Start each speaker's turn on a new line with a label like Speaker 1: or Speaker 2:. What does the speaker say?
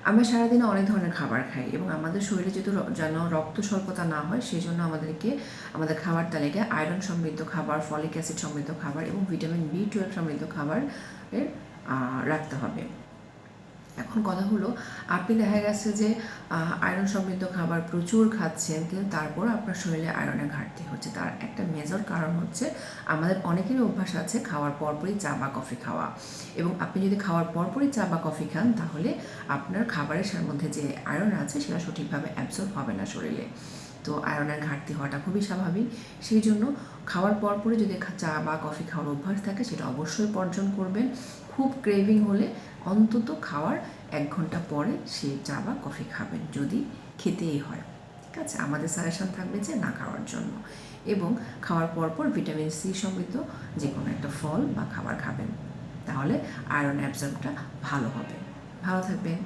Speaker 1: আমরা সারাদিনে অনেক ধরনের খাবার খাই এবং আমাদের শরীরে যেন রক্ত স্বল্পতা না হয় সেই জন্য আমাদেরকে আমাদের খাবার তালিকায় আয়রন সমৃদ্ধ খাবার, ফলিক অ্যাসিড সমৃদ্ধ খাবার এবং ভিটামিন B12 সমৃদ্ধ খাবার রাখতে হবে। এখন কথা হলো, আপনি দেখা গেছে যে আয়রন সমৃদ্ধ খাবার প্রচুর খাচ্ছেন, কিন্তু তারপর আপনার শরীরে আয়রনের ঘাটতি হচ্ছে। তার একটা মেজর কারণ হচ্ছে আমাদের অনেকেরই অভ্যাস আছে খাওয়ার পরপরই চা বা কফি খাওয়া, এবং আপনি যদি খাওয়ার পরপরই চা বা কফি খান তাহলে আপনার খাবারের মধ্যে যে আয়রন আছে সেটা সঠিকভাবে অ্যাবজর্ব হবে না শরীরে। তো আয়রনের ঘাটতি হওয়াটা খুবই স্বাভাবিক। সেই জন্য খাওয়ার পরপরই যদি চা বা কফি খাওয়ার অভ্যাস থাকে সেটা অবশ্যই বর্জন করবেন। খুব ক্রেভিং হলে অন্তত খাওয়ার 1 ঘন্টা পরে সে চা বা কফি খাবেন, যদি খেতেই হয়। ঠিক আছে, আমাদের সাজেশন থাকবে যে না খাওয়ার জন্য। এবং খাওয়ার পরপর ভিটামিন সি সমৃদ্ধ যে কোনো একটা ফল বা খাবার খাবেন, তাহলে আয়রন অ্যাবজর্বটা ভালো হবে। ভালো থাকবেন।